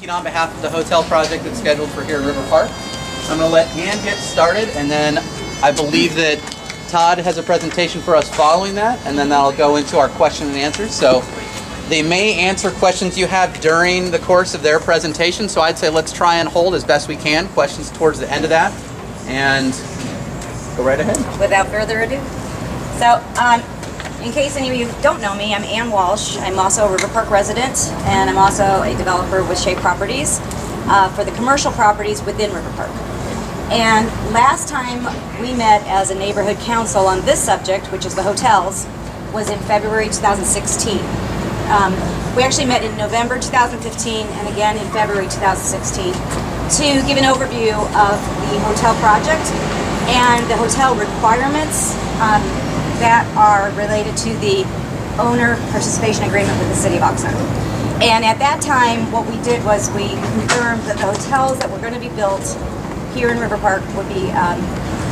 speaking on behalf of the hotel project that's scheduled for here at River Park. I'm going to let Ann get started, and then I believe that Todd has a presentation for us following that, and then that'll go into our question and answers. So they may answer questions you have during the course of their presentation, so I'd say let's try and hold as best we can questions towards the end of that, and go right ahead. Without further ado. So, in case any of you don't know me, I'm Ann Walsh. I'm also a Riverpark resident, and I'm also a developer with Shea Properties for the commercial properties within Riverpark. And last time we met as a neighborhood council on this subject, which is the hotels, was in February 2016. We actually met in November 2015 and again in February 2016 to give an overview of the hotel project and the hotel requirements that are related to the owner participation agreement with the City of Oxnard. And at that time, what we did was we confirmed that the hotels that were going to be built here in Riverpark would be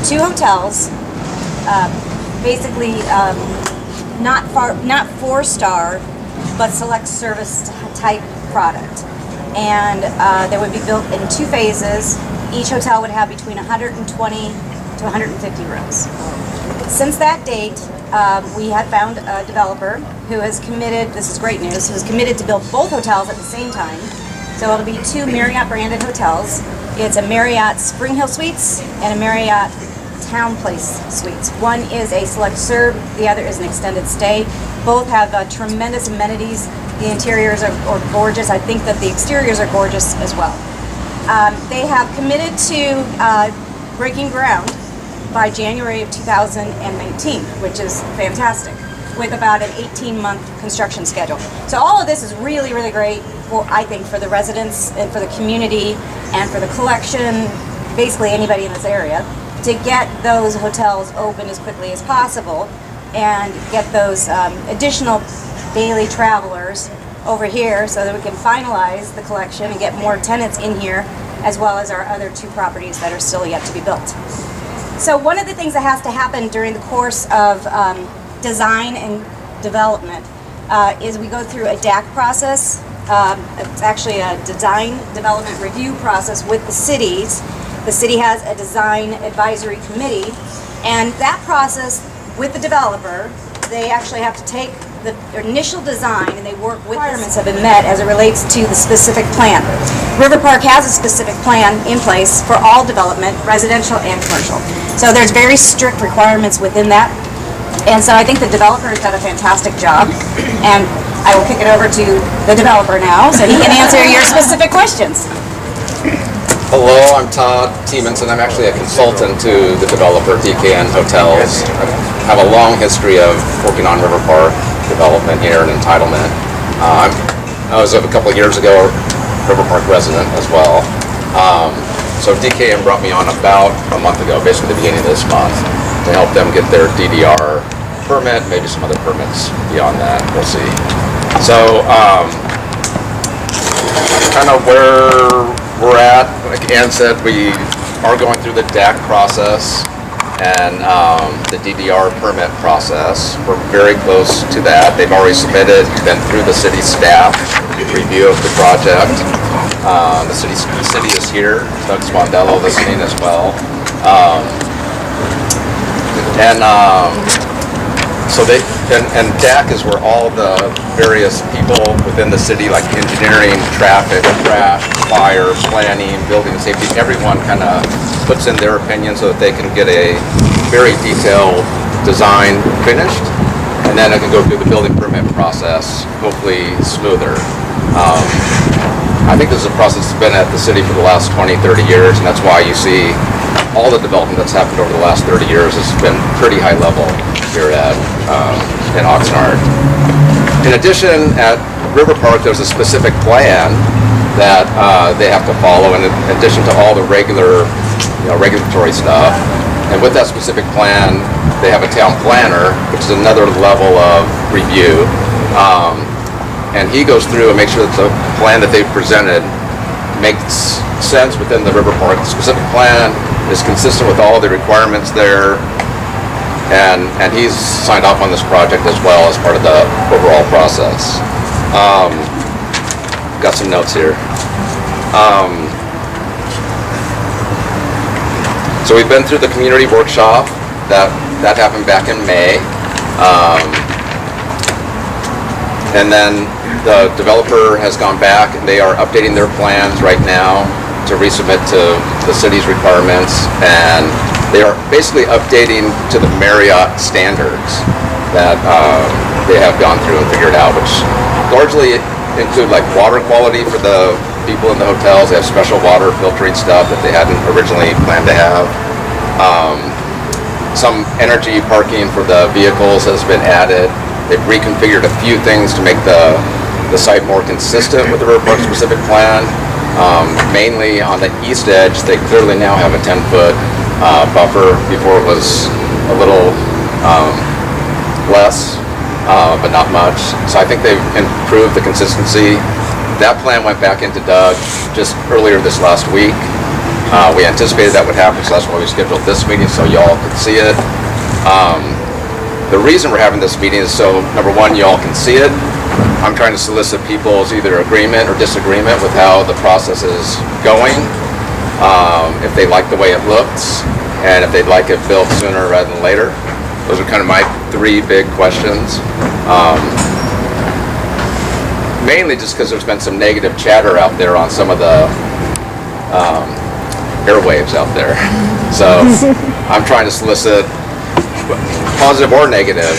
2 hotels, basically not 4-star, but select service type product. And they would be built in 2 phases. Each hotel would have between 120 to 150 rooms. Since that date, we had found a developer who has committed, this is great news, who is committed to build both hotels at the same time. So it'll be 2 Marriott branded hotels. It's a Marriott Spring Hill Suites and a Marriott Town Place Suites. One is a select serve, the other is an extended stay. Both have tremendous amenities. The interiors are gorgeous. I think that the exteriors are gorgeous as well. They have committed to breaking ground by January of 2019, which is fantastic, with about an 18-month construction schedule. So all of this is really, really great for, I think, for the residents and for the community and for the collection, basically anybody in this area, to get those hotels open as quickly as possible and get those additional daily travelers over here so that we can finalize the collection and get more tenants in here, as well as our other 2 properties that are still yet to be built. So one of the things that has to happen during the course of design and development is we go through a DAC process. It's actually a design development review process with the cities. The city has a design advisory committee, and that process with the developer, they actually have to take the initial design and they work with requirements have been met as it relates to the specific plan. Riverpark has a specific plan in place for all development, residential and commercial. So there's very strict requirements within that. And so I think the developer has done a fantastic job. And I will kick it over to the developer now so he can answer your specific questions. Hello, I'm Todd Tiemanson. I'm actually a consultant to the developer, DKN Hotels. I have a long history of working on Riverpark development here and entitlement. I was a couple of years ago a Riverpark resident as well. So DKN brought me on about a month ago, basically the beginning of this month, to help them get their DDR permit, maybe some other permits beyond that, we'll see. So kind of where we're at, like Ann said, we are going through the DAC process and the DDR permit process. We're very close to that. They've already submitted, been through the city staff review of the project. The city is here. Doug Spondello listening as well. So they and DAC is where all the various people within the city, like engineering, traffic, crash, fire, planning, building safety, everyone kind of puts in their opinion so that they can get a very detailed design finished, and then it can go through the building permit process, hopefully smoother. I think this is a process that's been at the city for the last 20, 30 years, and that's why you see all the development that's happened over the last 30 years has been pretty high level here at in Oxnard. In addition, at Riverpark, there's a specific plan that they have to follow, in addition to all the regular, regulatory stuff. And with that specific plan, they have a town planner, which is another level of review. And he goes through and makes sure that the plan that they've presented makes sense within the Riverpark. The specific plan is consistent with all the requirements there, and he's signed off on this project as well as part of the overall process. Got some notes here. So we've been through the community workshop. That happened back in May. And then the developer has gone back and they are updating their plans right now to resubmit to the city's requirements, and they are basically updating to the Marriott standards that they have gone through and figured out, which largely include like water quality for the people in the hotels. They have special water filtering stuff that they hadn't originally planned to have. Some energy parking for the vehicles has been added. They've reconfigured a few things to make the site more consistent with the Riverpark specific plan. Mainly on the east edge, they clearly now have a 10-foot buffer. Before it was a little less, but not much. So I think they've improved the consistency. That plan went back into Doug just earlier this last week. We anticipated that would happen, so that's why we scheduled this meeting, so y'all could see it. The reason we're having this meeting is so, number one, y'all can see it. I'm trying to solicit people's either agreement or disagreement with how the process is going. If they like the way it looks, and if they'd like it built sooner rather than later. Those are kind of my three big questions. Mainly just because there's been some negative chatter out there on some of the airwaves out there. So I'm trying to solicit positive or negative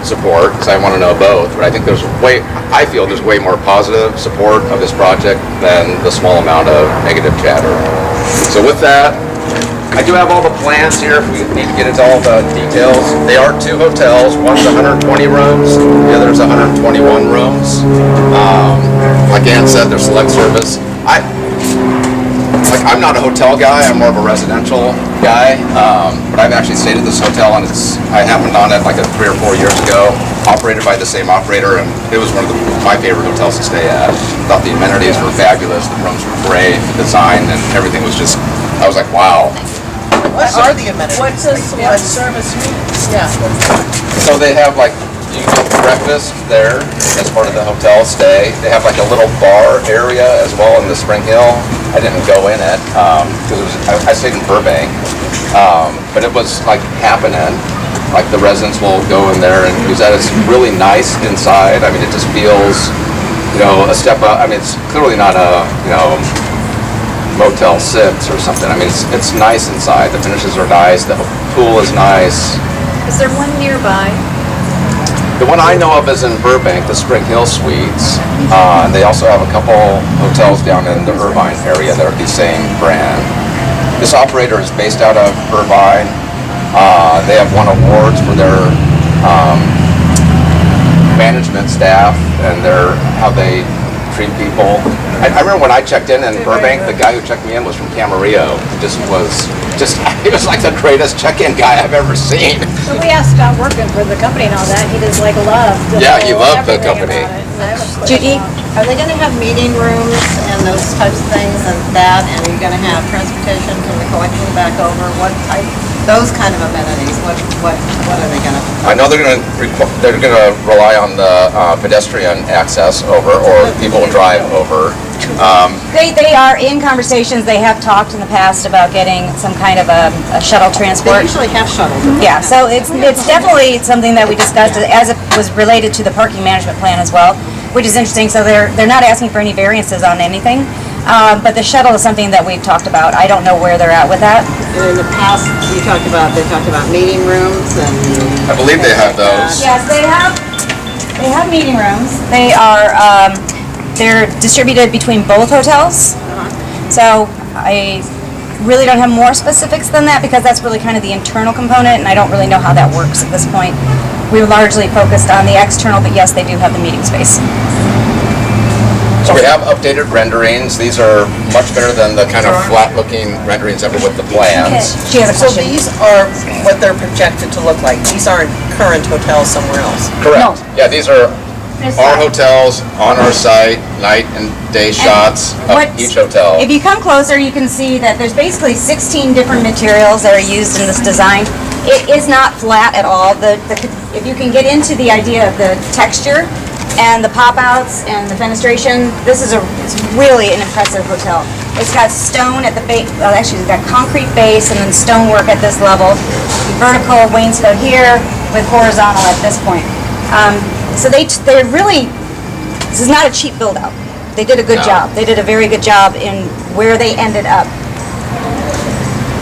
support, because I want to know both, but I think I feel there's way more positive support of this project than the small amount of negative chatter. So with that, I do have all the plans here if we need to get into all the details. They are two hotels. One's 120 rooms, the other's 121 rooms. Like Ann said, they're select service. I'm not a hotel guy, I'm more of a residential guy, but I've actually stayed at this hotel, and I happened on it like 3 or 4 years ago, operated by the same operator, and it was one of my favorite hotels to stay at. I thought the amenities were fabulous, the rooms were great, the design and everything was just, I was like, wow. What are the amenities? What does select service mean? Yeah. So they have like, you get breakfast there as part of the hotel stay. They have like a little bar area as well in the Spring Hill. I didn't go in it because I stayed in Burbank, but it was like happening. Like the residents will go in there and use that. It's really nice inside. I mean, it just feels, a step up. I mean, it's clearly not a, Motel 6 or something. I mean, it's nice inside. The finishes are nice. The pool is nice. Is there one nearby? The one I know of is in Burbank, the Spring Hill Suites. And they also have a couple hotels down in the Irvine area that are the same brand. This operator is based out of Irvine. They have won awards for their management staff and how they treat people. I remember when I checked in Burbank, the guy who checked me in was from Camarillo. He was like the greatest check-in guy I've ever seen. So we asked about working for the company and all that. He just loved. Yeah, he loved the company. Judy? Are they going to have meeting rooms and those types of things and that? And are you going to have transportation from the collection back over? What type? Those kind of amenities. What are they going to? I know they're going to rely on the pedestrian access over, or people will drive over. They are in conversations. They have talked in the past about getting some kind of a shuttle They transport. usually have shuttles. Yeah, so it's definitely something that we discussed as it was related to the parking management plan as well, which is interesting. So they're not asking for any variances on anything, but the shuttle is something that we've talked about. I don't know where they're at with that. And in the past, they talked about meeting rooms and. I believe they have those. Yes, they have meeting rooms. They are they're distributed between both hotels. So I really don't have more specifics than that because that's really kind of the internal component, and I don't really know how that works at this point. We're largely focused on the external, but yes, they do have the meeting space. So we have updated renderings. These are much better than the kind of flat-looking renderings ever with the plans. She has a So question. these are what they're projected to look like. These aren't current hotels somewhere else. Correct. Yeah, these are our hotels on our site, night and day shots of each hotel. If you come closer, you can see that there's basically 16 different materials that are used in this design. It is not flat at all. If you can get into the idea of the texture, and the pop-outs and the fenestration. It's really an impressive hotel. It's got stone at the base, well, actually, it's got concrete base and then stonework at this level, vertical wainscot here with horizontal at this point. So they really, this is not a cheap build-out. They did a good job. They did a very good job in where they ended up.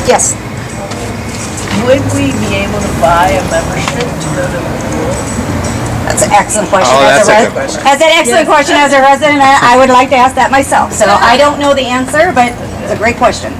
Yes. Would we be able to buy a membership to go to the pool? That's an excellent question. Oh, that's a good question. That's an excellent question as a resident. I would like to ask that myself. So I don't know the answer, but it's a great question.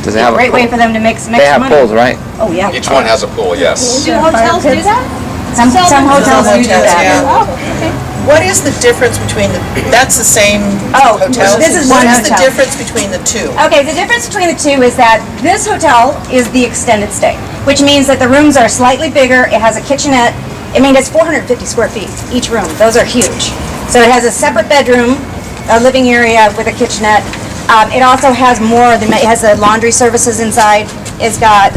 Does it have Great a way pool? for them to make some They extra have money. pools, right? Oh, yeah. Each one has a pool, yes. Do hotels do that? Some hotels do hotels, that. yeah. Oh, okay. What is the difference between that's the same Oh, hotel? this is one What is the hotel. difference between the two? Okay, the difference between the two is that this hotel is the extended stay, which means that the rooms are slightly bigger. It has a kitchenette. I mean, it's 450 square feet each room. Those are huge. So it has a separate bedroom, a living area with a kitchenette. It also has more than, it has the laundry services inside. It's got,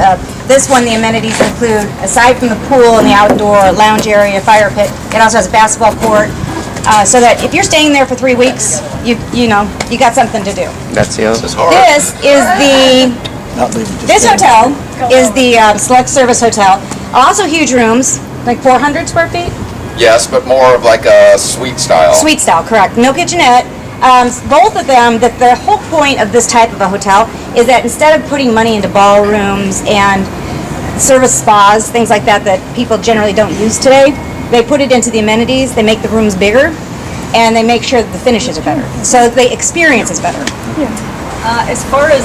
this one, the amenities include, aside from the pool and the outdoor lounge area, fire pit, it also has a basketball court. So that if you're staying there for 3 weeks, you know, you got something to do. That's the other. It's hard. This hotel is the select service hotel. Also huge rooms, like 400 square feet. Yes, but more of like a suite style. Suite style, correct. No kitchenette. Both of them, the whole point of this type of a hotel is that instead of putting money into ballrooms and service spas, things like that that people generally don't use today, they put it into the amenities, they make the rooms bigger, and they make sure that the finishes are better. So the experience is better. As far as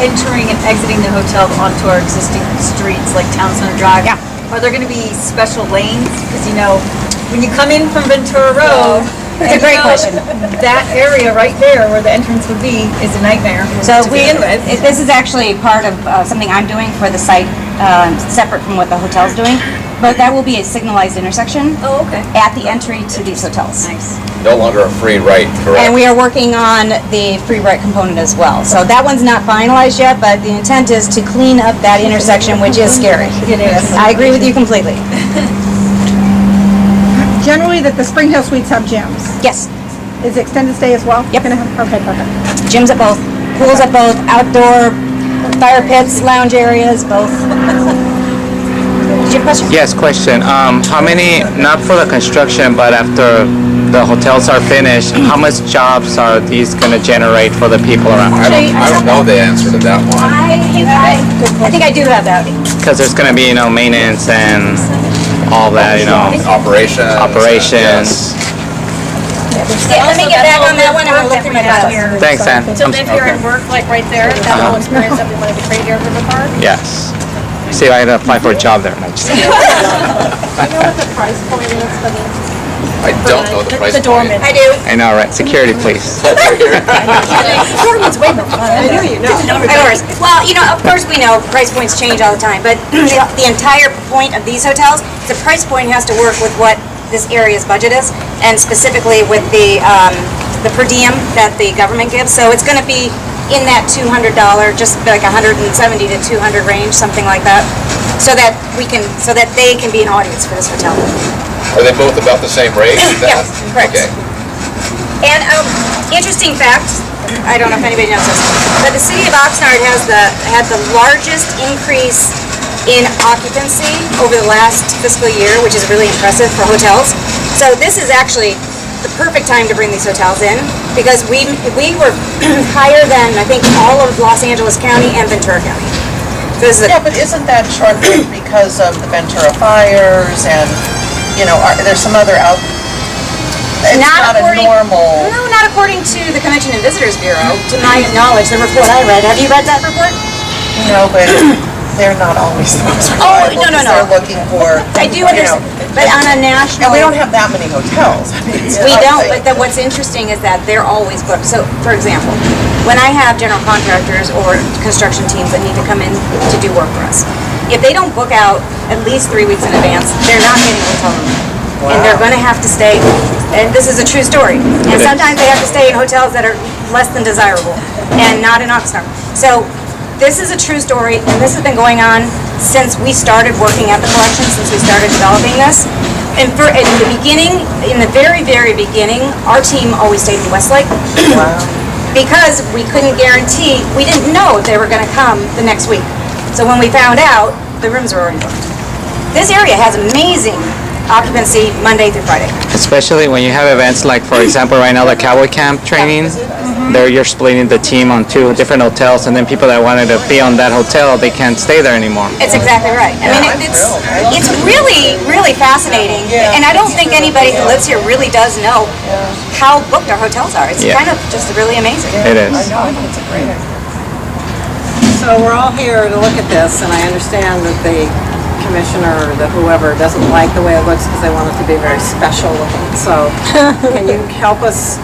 entering and exiting the hotel onto our existing streets like Town Center Drive, Yeah. are there going to be special lanes? Because you know, when you come in from Ventura Road, It's a great question. That area right there where the entrance would be is a nightmare So to begin with. this is actually part of something I'm doing for the site, separate from what the hotel's doing. But that will be a signalized intersection Oh, okay. at the entry to these hotels. Nice. No longer a free right, correct? And we are working on the free right component as well. So that one's not finalized yet, but the intent is to clean up that intersection, which is scary. It is. I agree with you completely. Generally, that the Spring Hill Suites have gyms. Yes, Is it extended stay as well? Yep. Gonna have, okay, perfect. gyms at both, pools at both, outdoor fire pits, lounge areas, both. Did you have a question? Yes, question. How many, not for the construction, but after the hotels are finished, how much jobs are these gonna generate for the people around? I don't know the answer to that one. I think I do have that. Because there's gonna be, maintenance and all that, Operations. operations. Let me get back on that one and we'll look through my files. Thanks, Ann. So if you're in work, like right there, that whole experience that we want to be created here at Riverpark? Yes. See, I had to apply for a job there. No, just kidding. Do you know what the price point is for the? I don't know the price The doorman. point. I do. I know, right? Security, please. Doorman's way more fun. I knew you know. Of course. Well, of course we know price points change all the time, but the entire point of these hotels, the price point has to work with what this area's budget is, and specifically with the per diem that the government gives. So it's going to be in that $200, just like 170 to 200 range, something like that, so that they can be an audience for this hotel. Are they both about the same rate? Yes, correct. Okay. And interesting fact, I don't know if anybody knows this, but the city of Oxnard had the largest increase in occupancy over the last fiscal year, which is really impressive for hotels. So this is actually the perfect time to bring these hotels in, because we were higher than, I think, all of Los Angeles County and Ventura County. So this is Yeah, but isn't that short-lived because of the Ventura fires and, there's some other it's not a normal. No, not according to the Convention and Visitors Bureau, to my knowledge, the report I read. Have you read that report? No, but they're not always the most reliable. no. because They're looking for. I do understand, but on a national... And we don't have that many hotels. I mean, We don't, but what's interesting is that they're always booked. So, for example, when I have general contractors or construction teams that need to come in to do work for us, if they don't book out at least 3 weeks in advance, they're not getting a hotel room. And they're going to have to stay, and this is a true story, and sometimes they have to stay in hotels that are less than desirable and not in Oxnard. So this is a true story, and this has been going on since we started working at the collection, since we started developing this. in the beginning, in the very, very beginning, our team always stayed in Westlake. Because we couldn't guarantee, we didn't know if they were gonna come the next week. So when we found out, the rooms were already booked. This area has amazing occupancy Monday through Friday. Especially when you have events like, for example, right now the cowboy camp training. There you're splitting the team on 2 different hotels, and then people that wanted to be on that hotel, they can't stay there anymore. It's exactly right. I mean, it's really, really fascinating. And I don't think anybody who lives here really does know how booked our hotels are. It's kind of just really amazing. It is. So we're all here to look at this, and I understand that the commissioner or the whoever doesn't like the way it looks because they want it to be very special looking. So can you help us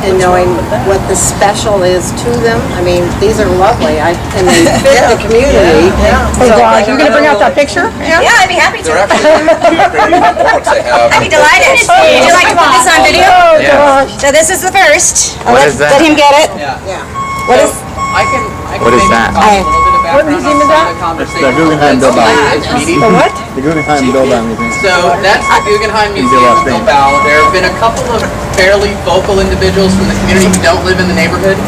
in knowing what the special is to them? I mean, these are lovely, and they fit the community. Oh gosh, you're gonna bring out that picture? Yeah, I'd be happy to. They're actually upgrading the boards they have. I'd be delighted. Would you like to put this on video? Oh Yeah. gosh. So this is the first. What is that? Let him get it. Yeah. What So is? I can What is maybe that? talk a little bit about What museum is that? the conversation. The Guggenheim that's Bilbao. in this meeting. The what? The Guggenheim Bilbao Museum. So that's the Guggenheim Museum in Bilbao. There have been a couple of fairly vocal individuals from the community who don't live in the neighborhood.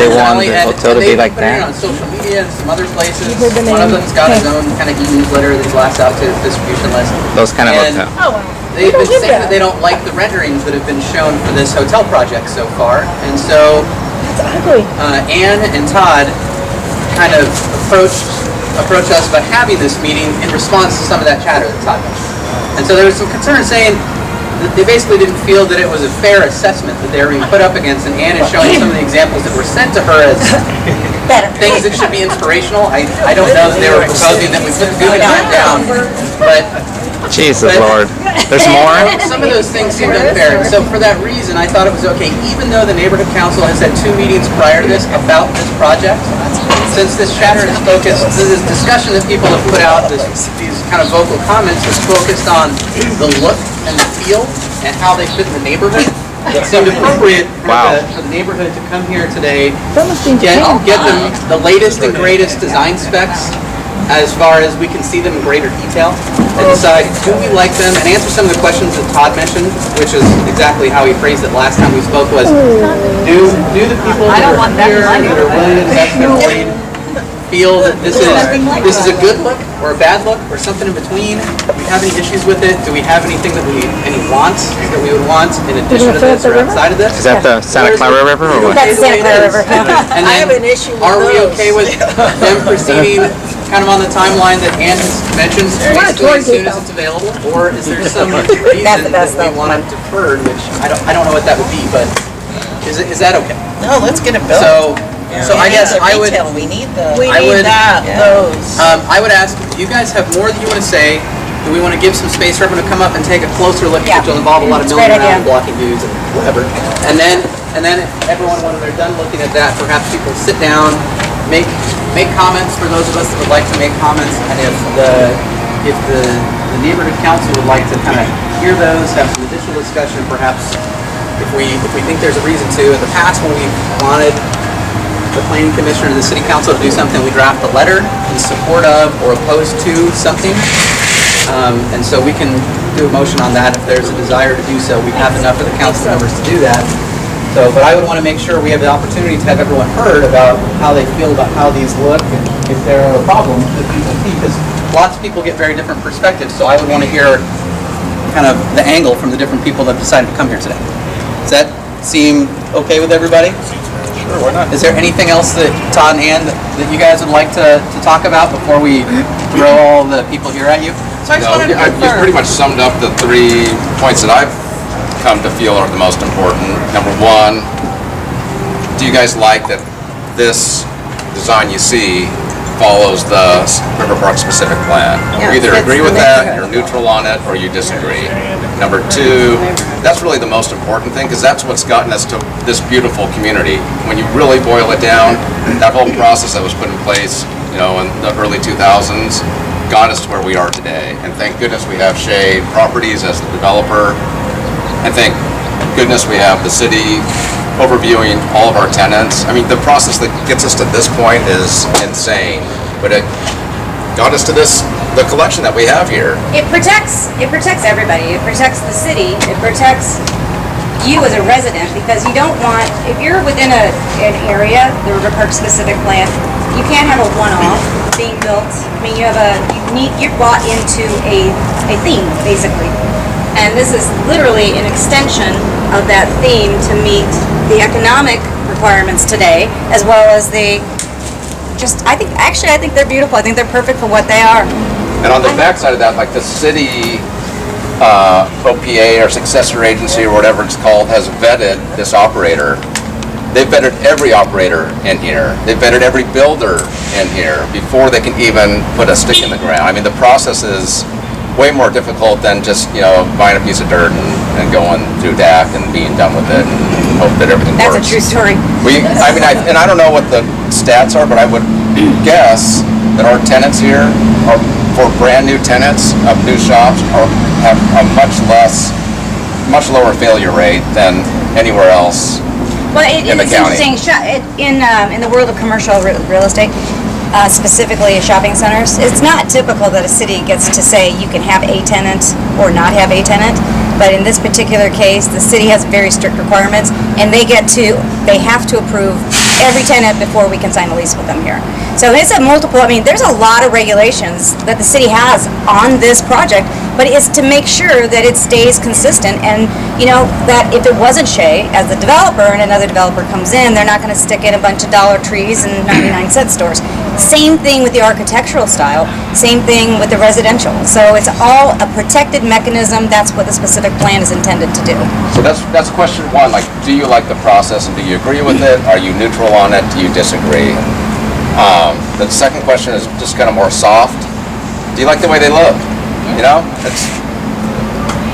They want Personally, the and hotel to be they've like put it that? on social media and some other places. heard the One of name. them's got his own kind of e-newsletter that he blasts out to his distribution list. Those kind of And hotels. they've been live saying there. that they don't like the renderings that have been shown for this hotel project so far. And so It's ugly. Ann and Todd kind of approached us about having this meeting in response to some of that chatter that Todd mentioned. And so there was some concern saying that they basically didn't feel that it was a fair assessment that they were being put up against, and Ann is showing some of the examples that were sent to her as things that should be inspirational. I don't know that they were proposing that we put the Guggenheim down, but Jesus Lord. There's more? some of those things seemed unfair, and so for that reason, I thought it was okay, even though the neighborhood council has had 2 meetings prior to this about this project, since this chatter is focused, this discussion that people have put out, these kind of vocal comments is focused on the look and the feel and how they fit in the neighborhood. It seemed appropriate for the neighborhood to come here today, get them the latest and greatest design specs as far as we can see them in greater detail, and decide do we like them, and answer some of the questions that Todd mentioned, which is exactly how he phrased it last time we spoke, was do the people that are here, that are willing to invest their money, feel that this is a good look or a bad look or something in between? Do we have any issues with it? Do we have anything any wants that we would want in addition to this or outside of this? Is that the Santa Clara River or what? That's Santa Clara River. And I have then, an issue with are we those. okay with them proceeding kind of on the timeline that Ann has mentioned, basically as soon as it's available? Or is there some reason that we want it deferred, which I don't know what that would be, but is that okay? No, let's get it built. So I guess I would, Retail, we need the. We I need would- that, those. I would ask, do you guys have more that you want to say? Do we want to give some space for everyone to come up and take a closer look, Yeah. which will involve a lot of It's a milling great around and idea. blocking views and whatever. And then if everyone, when they're done looking at that, perhaps people sit down, make comments for those of us that would like to make comments, and if the neighborhood council would like to kind of hear those, have some additional discussion, perhaps if we think there's a reason to. In the past, when we wanted the planning commissioner and the city council to do something, we draft a letter in support of or opposed to something. And so we can do a motion on that if there's a desire to do so. We have enough of the council members to do that. So, but I would want to make sure we have the opportunity to have everyone heard about how they feel about how these look and if there are problems that people see, because lots of people get very different perspectives. So I would want to hear kind of the angle from the different people that decided to come here today. Does that seem okay with everybody? Sure, why not? Is there anything else that Todd and Ann that you guys would like to talk about before we throw all the people here at you? So I just No, wanted to you pretty much summed up the 3 points that I've come to feel are the most important. Number 1, do you guys like that this design you see follows the Riverpark specific plan? Yeah, You either fits agree the with that, neighborhood. you're neutral on it, or you disagree. Number 2, that's really the most important thing, because that's what's gotten us to this beautiful community. When you really boil it down, that whole process that was put in place, in the early 2000s, got us to where we are today. And thank goodness we have Shea Properties as the developer. And thank goodness we have the city overviewing all of our tenants. I mean, the process that gets us to this point is insane, but it got us to this the collection that we have here. It protects everybody. It protects the city. It protects you as a resident, because you don't want, if you're within an area, the Riverpark specific plan, you can't have a one-off being built. I mean, you're bought into a theme, basically. And this is literally an extension of that theme to meet the economic requirements today, as well as I think they're beautiful. I think they're perfect for what they are. And on the backside of that, like the city OPA or successor agency or whatever it's called has vetted this operator. They've vetted every operator in here. They've vetted every builder in here before they can even put a stick in the ground. I mean, the process is way more difficult than just, buying a piece of dirt and going through DAC and being done with it and hope that everything works. That's a true story. I don't know what the stats are, but I would guess that our tenants here are, for brand new tenants of new shops, have a much lower failure rate than anywhere else in the county. It's interesting. In the world of commercial real estate, specifically shopping centers, it's not typical that a city gets to say you can have a tenant or not have a tenant. But in this particular case, the city has very strict requirements, and they have to approve every tenant before we can sign a lease with them here. So there's a lot of regulations that the city has on this project, but it's to make sure that it stays consistent, and that if it wasn't Shea as the developer and another developer comes in, they're not going to stick in a bunch of Dollar Trees and 99-cent stores. Same thing with the architectural style, same thing with the residential. So it's all a protected mechanism. That's what the specific plan is intended to do. So that's question one. Like, do you like the process and do you agree with it? Are you neutral on it? Do you disagree? The second question is just kind of more soft. Do you like the way they look?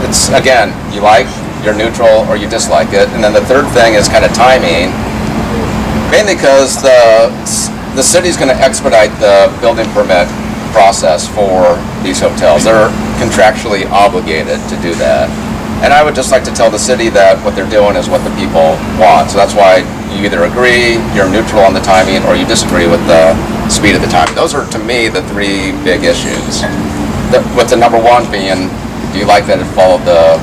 It's again, you're neutral or you dislike it. And then the third thing is kind of timing, mainly because the city's going to expedite the building permit process for these hotels. They're contractually obligated to do that. And I would just like to tell the city that what they're doing is what the people want. So that's why you either agree, you're neutral on the timing, or you disagree with the speed of the timing. Those are, to me, the three big issues. With the number one being, do you like that it followed the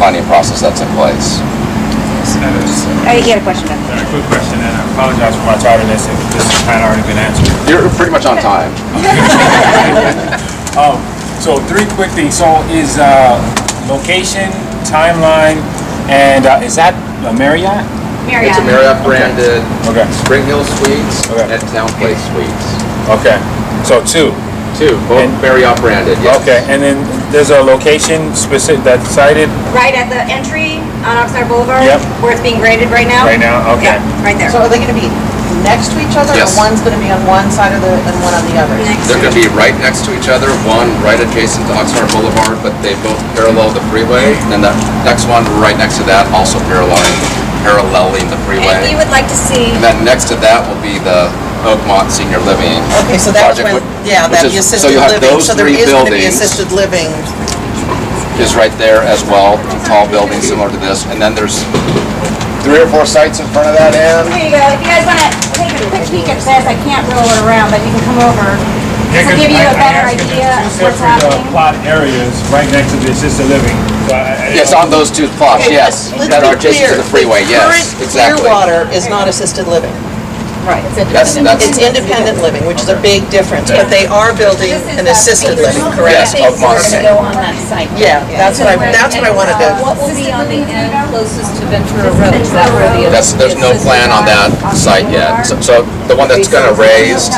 planning process that's in place? You had a question, Ben. A quick question, and I apologize for my tardiness if this has kind of already been answered. You're pretty much on time. So 3 quick things. So is location, timeline, and is that a Marriott? It's a Marriott branded Spring Hill Suites Okay. and Town Place Suites. Okay. So 2. Both Marriott branded, yes. Okay, and then there's a location specific that's cited Right at the entry on Oxnard Boulevard, Yep. where it's being graded right now. right now? Okay. Yeah, right there. So are they gonna be next to each other, Yes. or one's gonna be on one side and one on the other? Next. They're going to be right next to each other, one right adjacent to Oxnard Boulevard, but they both parallel the freeway. And then the next one right next to that, also paralleling the And freeway. we would like to see, And then next to that will be the Oakmont Senior Living Okay, so that's project. when, yeah, which that'd is- be so assisted you'll have living, those so there three is gonna be buildings. assisted living. Is right there as well, tall building similar to this. And then there's 3 or 4 sites in front of that end. here you go, if you guys want to take a quick peek at this, I can't roll it around, but you can come over. This will give you a better idea of Two what's separate happening. plot areas right next to the assisted living. So Yes, on those 2 plots, Okay, yes. let's That be are adjacent to clear. the freeway, yes, Current exactly. Clearwater is not assisted living. Right. That's It's independent living, which is a big difference, but they are building an assisted living, correct? Yes, Oakmont. on that site. Yeah, that's what I wanted to, What will be on the end closest to Ventura Road? Is that where the? There's no plan on that site yet. So the one that's kind of raised,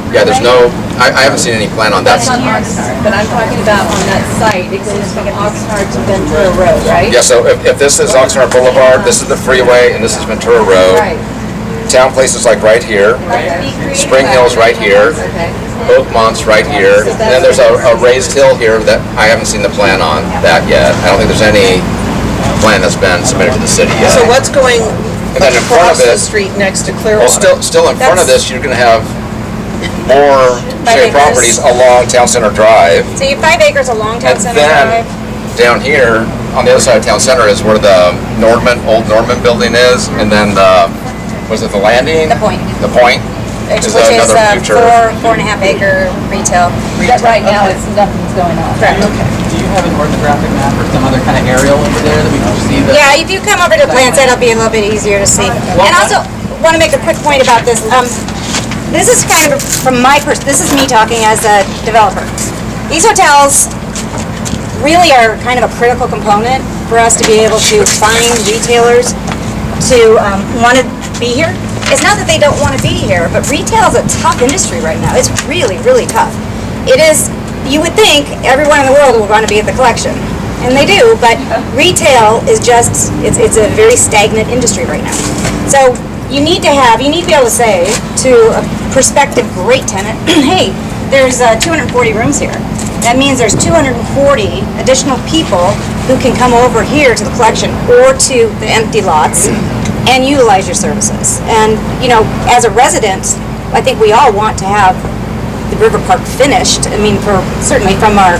yeah, there's no, I haven't seen any plan on that. That's on Oxnard, but I'm talking about on that site, it goes from Oxnard to Ventura Road, right? Yeah, so if this is Oxnard Boulevard, this is the freeway, and this is Ventura Road. Right. Town Place is like right here. Spring Hill's right here. Okay. Oakmont's right here. And then there's a raised hill here that I haven't seen the plan on that yet. I don't think there's any plan that's been submitted to the city yet. so what's going And then in front across of the it, street next to well, Clearwater? still in front of this, you're gonna have more 5 shared acres. properties along Town Center Drive. So you have 5 acres along Town And Center then Drive. down here, on the other side of Town Center is where the old Norman building is, and then the landing? The Point. The Point. which Is is another future- 4.5 acre retail. That right now, it's, nothing's going on. Correct. Do you have an orthographic map or some other kind of aerial over there that we can see the? Yeah, if you come over to the plan set, it'll be a little bit easier to see. And also, want to make a quick point about this. This is kind of from my this is me talking as a developer. These hotels really are kind of a critical component for us to be able to find retailers to want to be here. It's not that they don't want to be here, but retail is a tough industry right now. It's really, really tough. It is, you would think everyone in the world would want to be at the collection. And they do, but retail is just, it's a very stagnant industry right now. So you need to be able to say to a prospective great tenant, hey, there's 240 rooms here. That means there's 240 additional people who can come over here to the collection or to the empty lots and utilize your services. And, you know, as a resident, I think we all want to have the Riverpark finished. I mean, certainly from a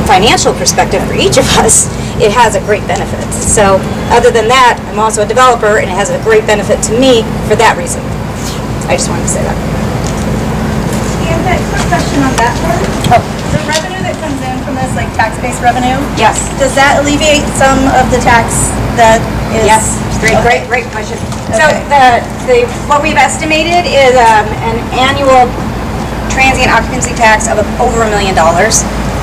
financial perspective for each of us, it has a great benefit. So other than that, I'm also a developer and it has a great benefit to me for that reason. I just wanted to say that. And a quick question on that part. The revenue that comes in from this, like tax-based revenue, Yes. does that alleviate some of the tax that is? Yes, great question. So Okay. what we've estimated is an annual transient occupancy tax of over $1 million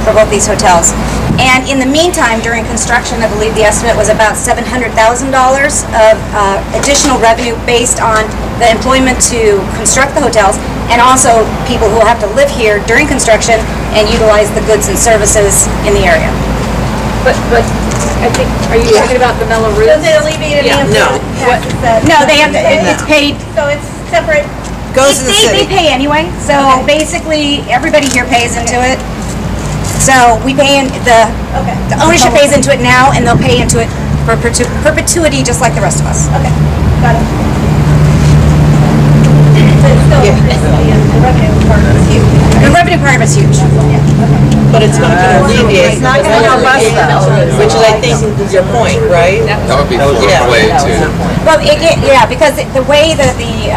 for both these hotels. And in the meantime, during construction, I believe the estimate was about $700,000 of additional revenue based on the employment to construct the hotels and also people who will have to live here during construction and utilize the goods and services in the area. But I think, are you talking about the Mello-Roos? Does it alleviate any of the taxes that? No, they have to, it's paid. So it's separate. Goes to the They city. pay anyway, so basically, everybody here pays into it. So we pay in, the ownership pays into it now, and they'll pay into it for perpetuity, just like the rest of us. Okay, got it. So it's still, the revenue part is huge. The revenue part of it's huge. But it's not gonna alleviate. It's not gonna help us though. Which is, I think, is your point, right? That would be the way to. Well, because the way that the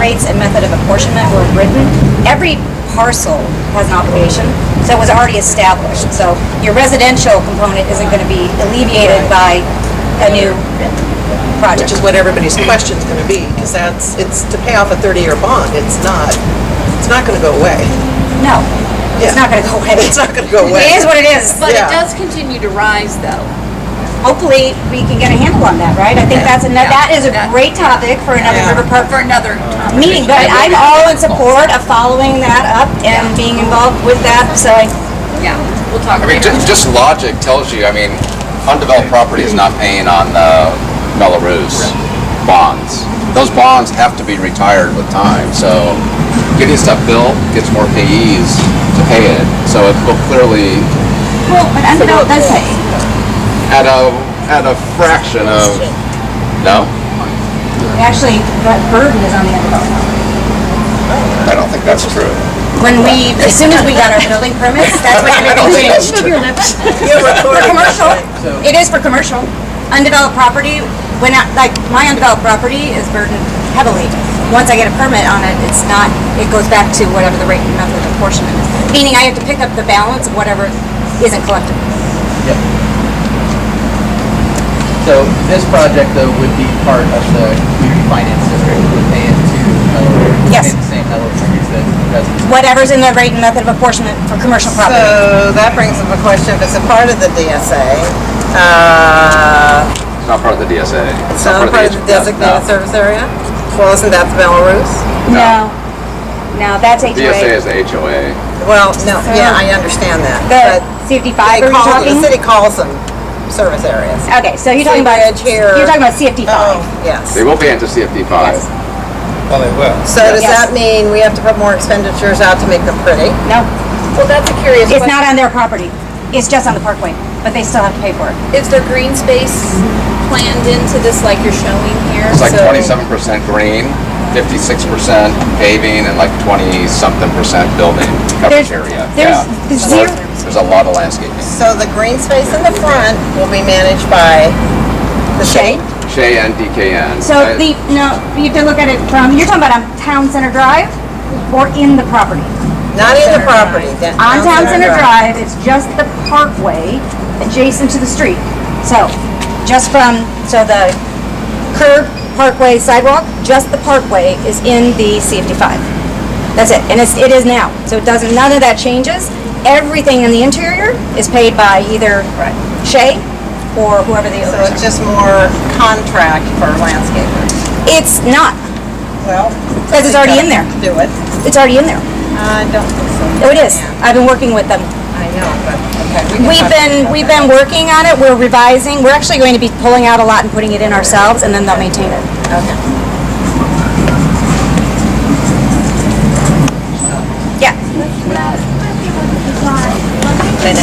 rates and method of apportionment were written, every parcel has an obligation, so it was already established. So your residential component isn't going to be alleviated by a new project. Which is what everybody's question's gonna be, because it's to pay off a 30-year bond. It's not gonna go away. No, it's Yeah. not going to go away. It's not gonna go away. It is what it is. But Yeah. it does continue to rise, though. Hopefully, we can get a handle on that, right? I think that is a great topic for another Yeah. Riverpark For another meeting, but I'm all in support of following that up and being involved with that, so Yeah, we'll talk I mean, later. just logic tells you, I mean, undeveloped property is not paying on the Mello-Roos bonds. Those bonds have to be retired with time, so getting stuff built gets more payees to pay it. So it will clearly, well, but undeveloped does pay. at a fraction of, no? Actually, that burden is on the undeveloped. I don't think that's true. As soon as we got our building permits, that's when everything changed. For commercial, it is for commercial. Undeveloped property, like my undeveloped property is burdened heavily. Once I get a permit on it, it goes back to whatever the rate and method of apportionment is. Meaning I have to pick up the balance of whatever isn't collected. Yep. So this project though would be part of the community finance district, would pay into Mello-Roos. Yes. Pay the same Mello-Roos that residents. Whatever's in the rate and method of apportionment for commercial property. So that brings up a question, if it's a part of the DSA, It's not part of the DSA. it's not a part of the designated service area? Well, isn't that the Mello-Roos? No, that's DSA HOA. is the HOA. Well, no, yeah, I understand that. The But CFD5, they are you call, talking? the city calls them service areas. Okay, so you're talking about, Seabridge here. you're talking about CFD5. Oh, yes. They will pay into CFD 5. Yes. Well, they will. So does Yes. that mean we have to put more expenditures out to make them pretty? No, Well, that's a curious it's question. not on their property. It's just on the parkway, but they still have to pay for it. Is there green space planned into this like you're showing here? It's like So- 27% green, 56% paving, and like 20-something% building coverage area. there's So zero- there's a lot of landscaping. So the green space in the front will be managed by the city? Shea and DKN. So no, you have to look at it from, you're talking about on Town Center Drive or in the property? Not in the property. On Town Center Drive, it's just the parkway adjacent to the street. So, just from, so the curb, parkway, sidewalk, just the parkway is in the C55. That's it, and it is now. So it doesn't, none of that changes. Everything in the interior is paid by either Shea or whoever the So owners it's are. just more contract for landscapers. It's not, Well. because it's already in there. Do it. It's already in there. I don't think so. Oh, it is. I've been working with them. I know, but, okay. We've been working on it. We're revising. We're actually going to be pulling out a lot and putting it in ourselves, and then they'll maintain it. Okay. Yeah. They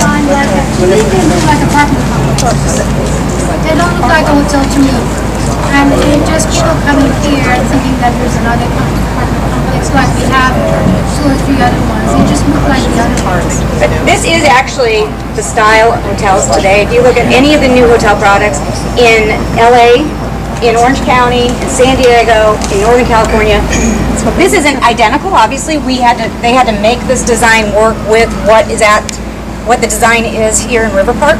don't look like a hotel to me. And it just people coming here thinking that there's another apartment complex like we have 2 or 3 other ones. They just look like the other ones. But this is actually the style of hotels today. If you look at any of the new hotel products in LA, in Orange County, in San Diego, in Northern California, this isn't identical. Obviously, they had to make this design work with what the design is here in Riverpark.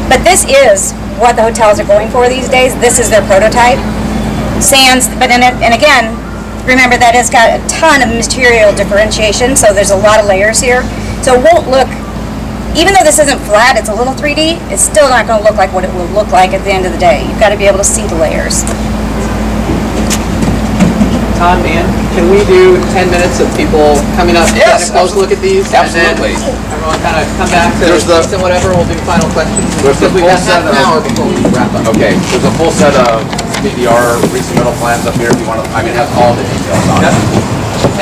But this is what the hotels are going for these days. This is their prototype. And again, remember that it's got a ton of material differentiation, so there's a lot of layers here. So it won't look, even though this isn't flat, it's a little 3D, it's still not going to look like what it will look like at the end of the day. You've got to be able to see the layers. Todd, man, can we do 10 minutes of people coming up, Yes, taking a close look at these? Absolutely. And then everyone kind of come back to There's the- seats and whatever, we'll do final questions. There's the Because we've got full half set an of- hour before we wrap up. Okay, there's a full set of BDR resubmittal plans up here if you want to, I mean, it has all the details on it.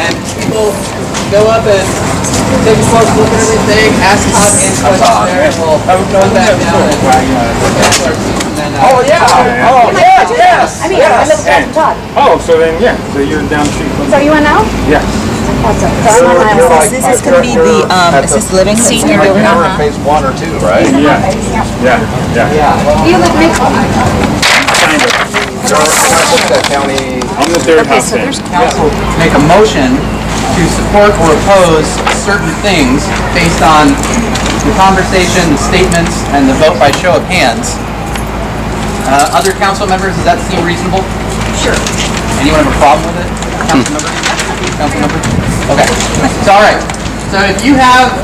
And people go up and take a close look at everything, ask Todd any questions Todd. there, and we'll come back down and look at our seats and then. Oh, yeah, oh, yes, I mean, I live across from Todd. Oh, so then, yeah, so you're down the street. So you want now? Yeah. So I'm on my own. This is gonna be the, assisted living senior building? We're in phase 1 or 2, right? Yeah, yeah, yeah. You live next to me. Kind of. The county, I'm the third house in. Council make a motion to support or oppose certain things based on the conversation, the statements, and the vote by show of hands. Other council members, does that seem reasonable? Sure. Anyone have a problem with it? Council members? Council members? Okay. So, all right. So if you have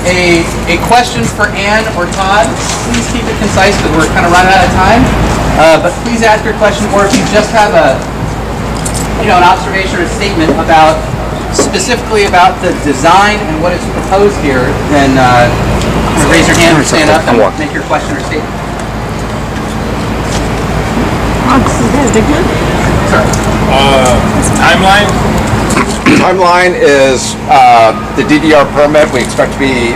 a question for Ann or Todd, please keep it concise because we're kind of running out of time. But please ask your question, or if you just have an observation or a statement specifically about the design and what is proposed here, then raise your hand or stand up and make your question or statement. Timeline? timeline is the DDR permit, we expect to be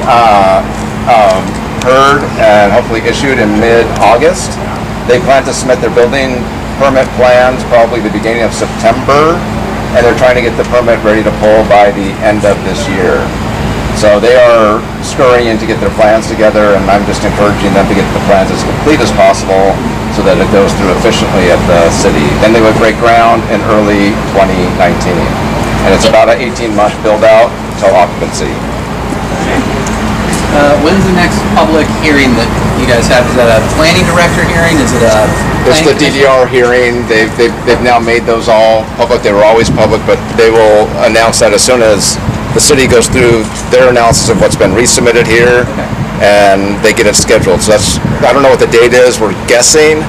heard and hopefully issued in mid-August. They plan to submit their building permit plans probably the beginning of September, and they're trying to get the permit ready to pull by the end of this year. So they are scurrying to get their plans together, and I'm just encouraging them to get the plans as complete as possible so that it goes through efficiently at the city. Then they would break ground in early 2019. And it's about an 18-month build-out till occupancy. When's the next public hearing that you guys have? Is that a planning director hearing? Is it a It's the planning commission? DDR hearing. They've now made those all public. They were always public, but they will announce that as soon as the city goes through their analysis of what's been resubmitted here, and they get it scheduled. So that's, I don't know what the date is. We're guessing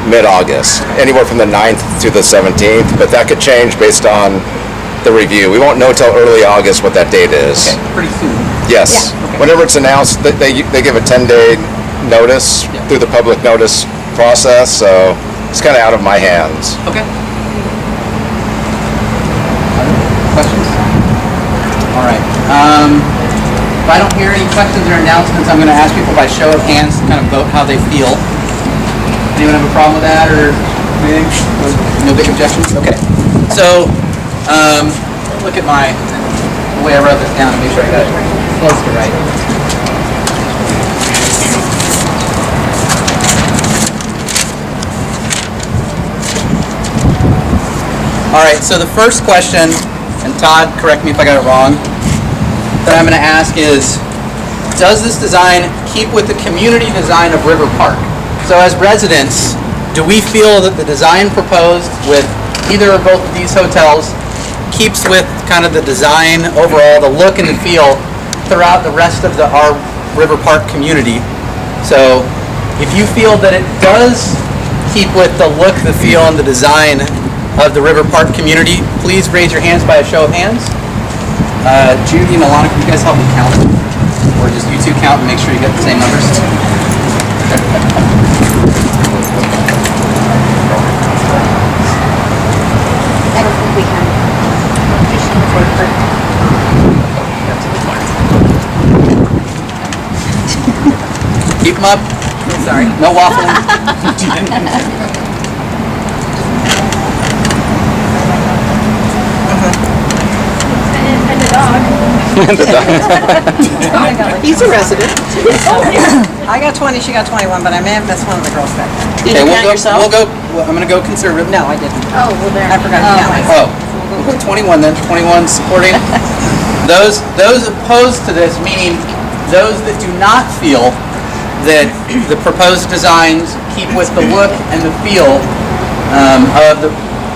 mid-August, anywhere from the 9th to the 17th, but that could change based on the review. We won't know till early August what that date is. Okay, pretty soon. Yes. Whenever it's announced, they give a 10-day notice through the public notice process, so it's kind of out of my hands. Okay. Questions? All right. If I don't hear any questions or announcements, I'm going to ask people by show of hands to kind of vote how they feel. Anyone have a problem with that or anything? No big objections? Okay. So, look at the way I wrote this down and make sure I got it close to right. All right, so the first question, and Todd, correct me if I got it wrong, that I'm going to ask is, does this design keep with the community design of River Park? So as residents, do we feel that the design proposed with either or both of these hotels keeps with kind of the design overall, the look and the feel throughout the rest of our River Park community? So if you feel that it does keep with the look, the feel, and the design of the River Park community, please raise your hands by a show of hands. Judy and Alana, can you guys help me count? Or just you two count and make sure you get the same numbers? I don't think we can. Keep them up. Sorry. No waffling. And the dog. He's a resident. I got 20, she got 21, but I may have missed one of the girls back there. Did you count yourself? I'm going to go conservative. No, I didn't. Oh, well, there. I forgot to count myself. Oh, we'll go 21 then. 21 supporting. Those opposed to this, meaning those that do not feel that the proposed designs keep with the look and the feel of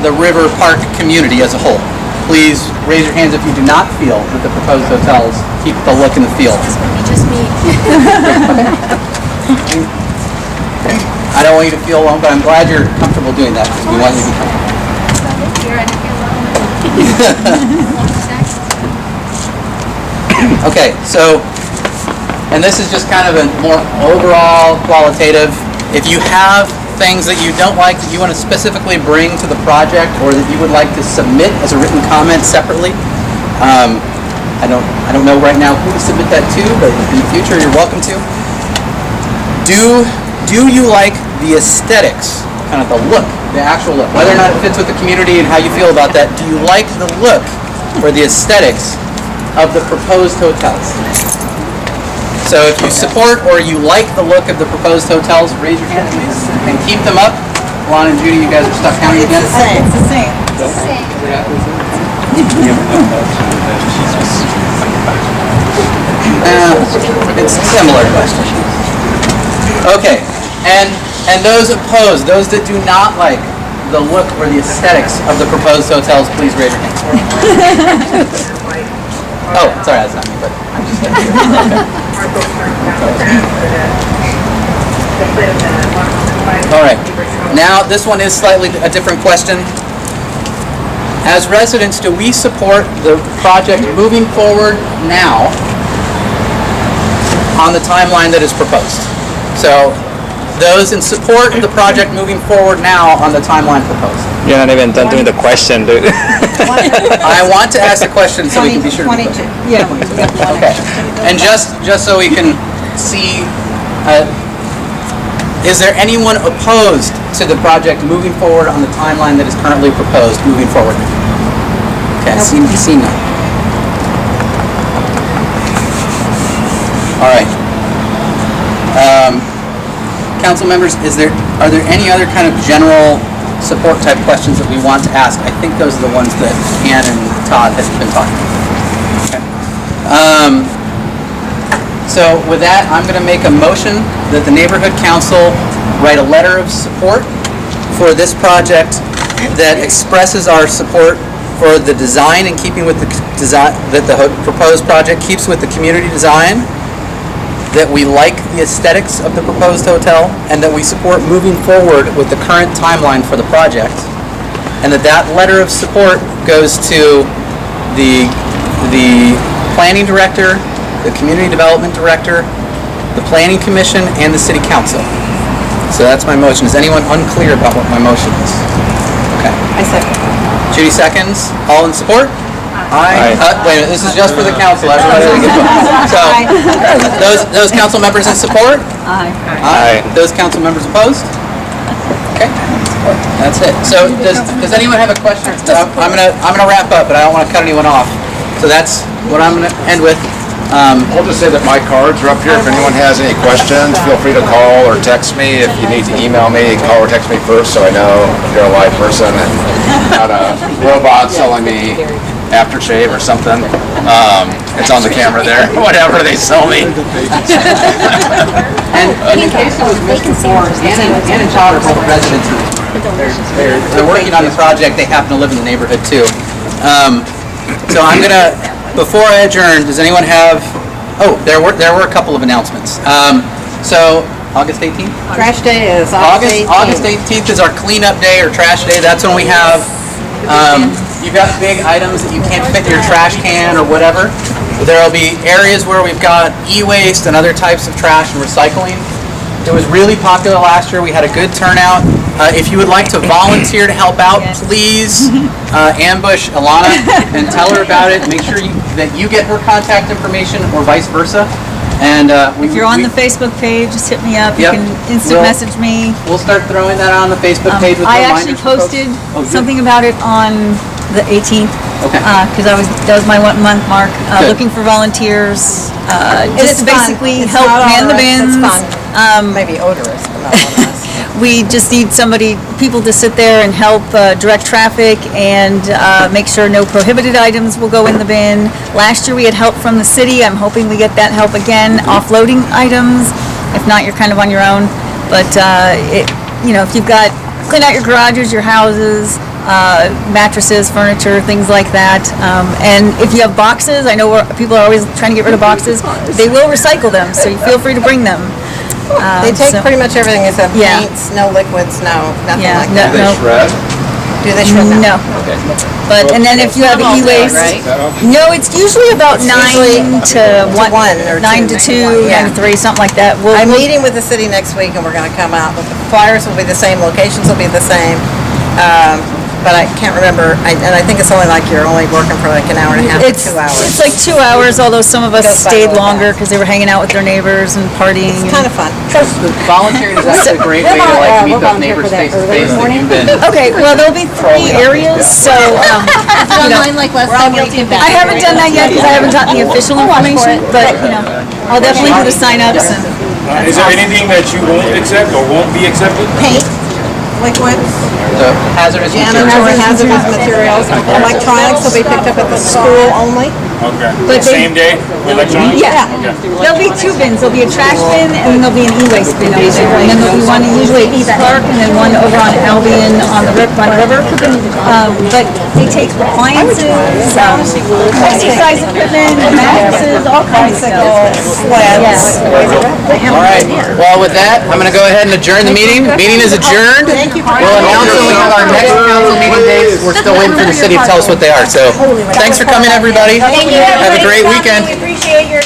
the River Park community as a whole. Please raise your hands if you do not feel that the proposed hotels keep the look and the feel. Just me. I don't want you to feel alone, but I'm glad you're comfortable doing that because we want you to be comfortable. Here, I feel Okay, so, and this is just kind of a more overall qualitative. If you have things that you don't like that you want to specifically bring to the project or that you would like to submit as a written comment separately, I don't know right now who to submit that to, but in the future you're welcome to. Do you like the aesthetics, kind of the look, the actual look, whether or not it fits with the community and how you feel about that? Do you like the look or the aesthetics of the proposed hotels? So if you support or you like the look of the proposed hotels, raise your hand please and keep them up. Lon and Judy, you guys are stuck counting again. It's the same. It's similar question. Okay, and those opposed, those that do not like the look or the aesthetics of the proposed hotels, please raise your hands. Oh, sorry, that's not me, but I'm just kidding. All right. Now, this one is slightly a different question. As residents, do we support the project moving forward now on the timeline that is proposed? So, those in support of the project moving forward now on the timeline proposed. You're not even done doing the question, dude. I want to ask the question so we can be sure. 22. Yeah. Okay. And just so we can see, is there anyone opposed to the project moving forward on the timeline that is currently proposed moving forward? Okay, see none. All right. Council members, are there any other kind of general support type questions that we want to ask? I think those are the ones that Ann and Todd have been talking about. Okay. So with that, I'm going to make a motion that the Neighborhood Council write a letter of support for this project that expresses our support for the design in keeping with the design, that the proposed project keeps with the community design, that we like the aesthetics of the proposed hotel, and that we support moving forward with the current timeline for the project, and that letter of support goes to the planning director, the community development director, the planning commission, and the city council. So that's my motion. Is anyone unclear about what my motion is? Okay. I second. Judy seconds. All in support? Aye. Wait a minute, this is just for the council. Everybody will get votes. So, those council members in support? Aye. Aye. Those council members opposed? Okay. That's it. So, does anyone have a question? I'm gonna wrap up, but I don't want to cut anyone off. So that's what I'm gonna end with. I'll just say that my cards are up here. If anyone has any questions, feel free to call or text me. If you need to email me, call or text me first so I know you're a live person and not a robot selling me aftershave or something. It's on the camera there. Whatever they sell me. And in case it was missed before, Ann and Todd are both residents. They're working on the project. They happen to live in the neighborhood too. So I'm gonna, before I adjourn, does anyone have? Oh, there were a couple of announcements. So August 18th. Trash day is August 18th is our cleanup day or trash day. That's when we have. You've got big items that you can't fit in your trash can or whatever. There will be areas where we've got e-waste and other types of trash and recycling. It was really popular last year. We had a good turnout. If you would like to volunteer to help out, please ambush Alana and tell her about it. Make sure that you get her contact information or vice versa. And If you're on the Facebook page, just hit me up. Yep. You can instant message me. We'll start throwing that on the Facebook page with I reminders actually for folks. posted Oh, good. something about it on the 18th. Okay. Because that was my 1 month mark. Good. Looking for volunteers. It's Just basically fun. It's help not man the odorous, bins. It's fun. Maybe odorous, but not odorous. We just need people to sit there and help direct traffic and make sure no prohibited items will go in the bin. Last year we had help from the city. I'm hoping we get that help again, offloading items. If not, you're kind of on your own. But if you've got, clean out your garages, your houses, mattresses, furniture, things like that. And if you have boxes, I know people are always trying to get rid of boxes. They will recycle them, so you feel free to bring them. They take So- pretty much everything except Yeah. paints, no liquids, nothing Yeah, like no- that. Do they shred? Do they shred them? No. But, and then if you have e-waste, no, it's usually about usually 9 to 1, one or 9 to 2, Yeah. 9 to 3, something like that. I'm meeting with the city next week and we're gonna come out, but the flyers will be the same, locations will be the same. But I can't remember, and I think it's only like you're only working for like an hour and a half to It's 2 hours. It's like 2 hours, although some of us Goes by stayed really longer fast. because they were hanging out with their neighbors and partying. It's kind of fun. Volunteering is actually a great way to meet those neighbors face to face that you've been. Okay, well, there'll be 3 areas, so, I haven't done that yet because I haven't gotten the official information, but, I'll definitely do the sign-ups and. Is there anything that you won't accept or won't be accepted? Paint, liquids, The hazardous janitorial materials. hazardous materials, electronics will be picked up at the school only. Okay. But they- Same day, electronics? Yeah, Okay. there'll be 2 bins. There'll be a trash bin and then there'll be an e-waste bin over there. And then there'll be one usually at East Park and then one over on Albion on the river. But they take appliances, exercise equipment, mattresses, all kinds of stuff. Sleds. All right. Well, with that, I'm going to go ahead and adjourn the meeting. Meeting is adjourned. We'll announce when we have our next council meeting dates. We're still waiting for the city to tell us what they are. So thanks for coming, everybody. Have a great weekend. We appreciate your